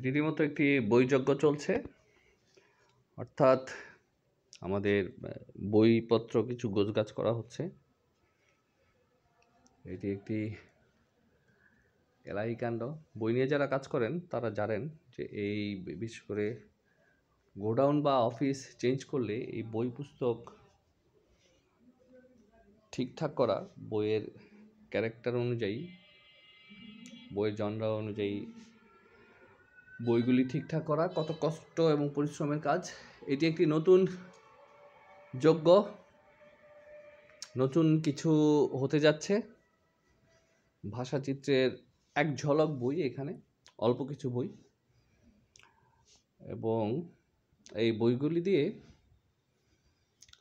রীতিমতো একটি বইযজ্ঞ চলছে, অর্থাৎ আমাদের বইপত্র কিছু গোছগাছ করা হচ্ছে। এটি একটি এলাহি কাণ্ড। বই নিয়ে যারা কাজ করেন তারা জানেন যে এই বিশেষ করে গোডাউন বা অফিস চেঞ্জ করলে এই বই পুস্তক ঠিকঠাক করা, বইয়ের ক্যারেক্টার অনুযায়ী, বইয়ের জনরা অনুযায়ী বইগুলি ঠিকঠাক করা কত কষ্ট এবং পরিশ্রমের কাজ। এটি একটি নতুন যজ্ঞ, নতুন কিছু হতে যাচ্ছে। ভাষাচিত্রের এক ঝলক বই, এখানে অল্প কিছু বই, এবং এই বইগুলি দিয়ে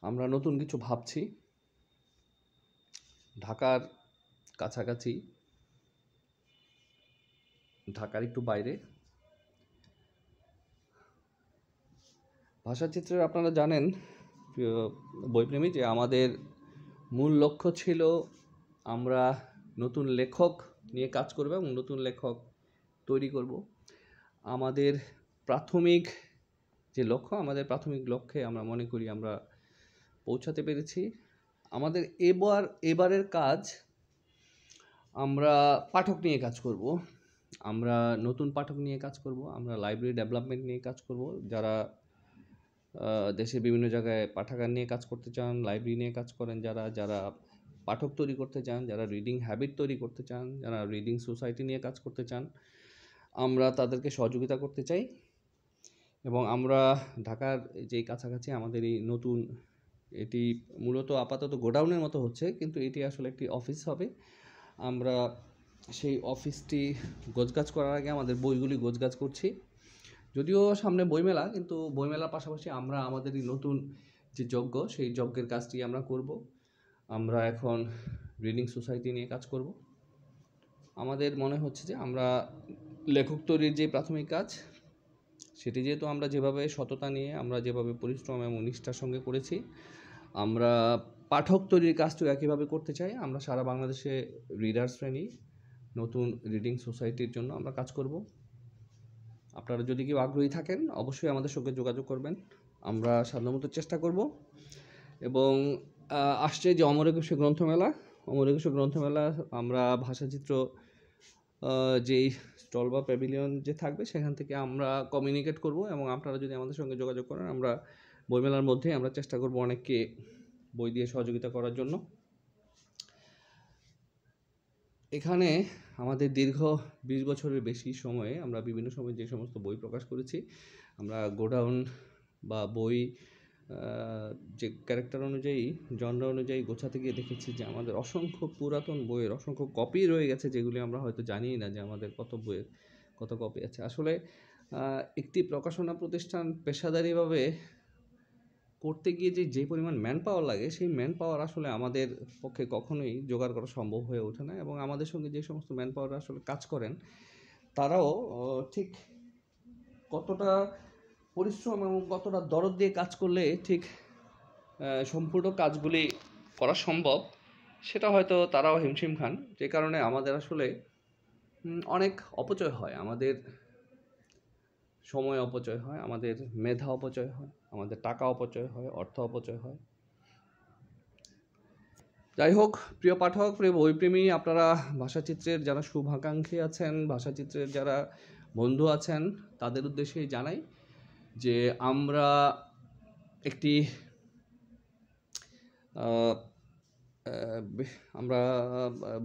আমরা নতুন কিছু ভাবছি। ঢাকার কাছাকাছি, ঢাকার একটু বাইরে ভাষাচিত্রের আপনারা জানেন প্রিয় বইপ্রেমী যে আমাদের মূল লক্ষ্য ছিল আমরা নতুন লেখক নিয়ে কাজ করব এবং নতুন লেখক তৈরি করব। আমাদের প্রাথমিক যে লক্ষ্য, আমাদের প্রাথমিক লক্ষ্যে আমরা মনে করি আমরা পৌঁছাতে পেরেছি। আমাদের এবারের কাজ, আমরা পাঠক নিয়ে কাজ করব, আমরা নতুন পাঠক নিয়ে কাজ করব, আমরা লাইব্রেরি ডেভেলপমেন্ট নিয়ে কাজ করব। যারা দেশের বিভিন্ন জায়গায় পাঠাগার নিয়ে কাজ করতে চান, লাইব্রেরি নিয়ে কাজ করেন, যারা পাঠক তৈরি করতে চান, যারা রিডিং হ্যাবিট তৈরি করতে চান, যারা রিডিং সোসাইটি নিয়ে কাজ করতে চান, আমরা তাদেরকে সহযোগিতা করতে চাই। এবং আমরা ঢাকার যেই কাছাকাছি আমাদের এই নতুন, এটি মূলত আপাতত গোডাউনের মতো হচ্ছে, কিন্তু এটি আসলে একটি অফিস হবে। আমরা সেই অফিসটি গোছগাছ করার আগে আমাদের বইগুলি গোছগাছ করছি। যদিও সামনে বইমেলা, কিন্তু বইমেলার পাশাপাশি আমরা আমাদের এই নতুন যে যজ্ঞ, সেই যজ্ঞের কাজটি আমরা করব। আমরা এখন রিডিং সোসাইটি নিয়ে কাজ করব। আমাদের মনে হচ্ছে যে আমরা লেখক তৈরির যে প্রাথমিক কাজ, সেটি যেহেতু আমরা যেভাবে সততা নিয়ে, আমরা যেভাবে পরিশ্রম এবং নিষ্ঠার সঙ্গে করেছি, আমরা পাঠক তৈরির কাজটিও একইভাবে করতে চাই। আমরা সারা বাংলাদেশে রিডার শ্রেণী, নতুন রিডিং সোসাইটির জন্য আমরা কাজ করব। আপনারা যদি কেউ আগ্রহী থাকেন অবশ্যই আমাদের সঙ্গে যোগাযোগ করবেন, আমরা সাধ্যমতো চেষ্টা করব। এবং আসছে যে অমর একুশে গ্রন্থমেলা, অমর একুশে গ্রন্থমেলা আমরা ভাষাচিত্র যেই স্টল বা প্যাভিলিয়ন যে থাকবে সেখান থেকে আমরা কমিউনিকেট করব, এবং আপনারা যদি আমাদের সঙ্গে যোগাযোগ করেন আমরা বইমেলার মধ্যে আমরা চেষ্টা করব অনেককে বই দিয়ে সহযোগিতা করার জন্য। এখানে আমাদের দীর্ঘ 20 বছরের বেশি সময়ে আমরা বিভিন্ন সময় যে সমস্ত বই প্রকাশ করেছি, আমরা গোডাউন বা বই যে ক্যারেক্টার অনুযায়ী, জনরা অনুযায়ী গোছাতে গিয়ে দেখেছি যে আমাদের অসংখ্য পুরাতন বইয়ের অসংখ্য কপি রয়ে গেছে, যেগুলি আমরা হয়তো জানি না যে আমাদের কত বইয়ের কত কপি আছে। আসলে একটি প্রকাশনা প্রতিষ্ঠান পেশাদারিভাবে করতে গিয়ে যে পরিমাণ ম্যান পাওয়ার লাগে, সেই ম্যান পাওয়ার আসলে আমাদের পক্ষে কখনোই জোগাড় করা সম্ভব হয়ে ওঠে না। এবং আমাদের সঙ্গে যে সমস্ত ম্যান পাওয়ার আসলে কাজ করেন, তারাও ঠিক কতটা পরিশ্রম এবং কতটা দরদ দিয়ে কাজ করলে ঠিক সম্পূর্ণ কাজগুলি করা সম্ভব, সেটা হয়তো তারাও হিমশিম খান। যে কারণে আমাদের আসলে অনেক অপচয় হয়, আমাদের সময় অপচয় হয়, আমাদের মেধা অপচয় হয়, আমাদের টাকা অপচয় হয়, অর্থ অপচয় হয়। যাই হোক, প্রিয় পাঠক, প্রিয় বইপ্রেমী, আপনারা ভাষাচিত্রের যারা শুভাকাঙ্ক্ষী আছেন, ভাষাচিত্রের যারা বন্ধু আছেন, তাদের উদ্দেশ্যেই জানাই যে আমরা একটি আমরা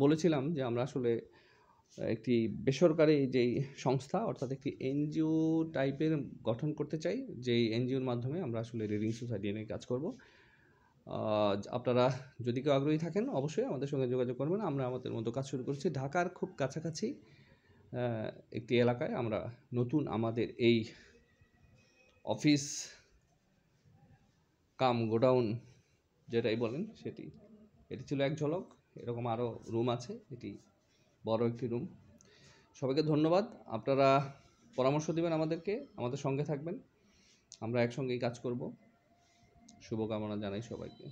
বলেছিলাম যে আমরা আসলে একটি বেসরকারি যেই সংস্থা, অর্থাৎ একটি এনজিও টাইপের গঠন করতে চাই, যেই এনজিওর মাধ্যমে আমরা আসলে রিডিং সোসাইটি নিয়ে কাজ করব। আপনারা যদি কেউ আগ্রহী থাকেন অবশ্যই আমাদের সঙ্গে যোগাযোগ করবেন। আমরা আমাদের মতো কাজ শুরু করছি। ঢাকার খুব কাছাকাছি একটি এলাকায় আমরা নতুন আমাদের এই অফিস কাম গোডাউন যেটাই বলেন এটি ছিল এক ঝলক। এরকম আরও রুম আছে, এটি বড় একটি রুম। সবাইকে ধন্যবাদ। আপনারা পরামর্শ দেবেন আমাদেরকে, আমাদের সঙ্গে থাকবেন, আমরা একসঙ্গেই কাজ করব। শুভকামনা জানাই সবাইকে।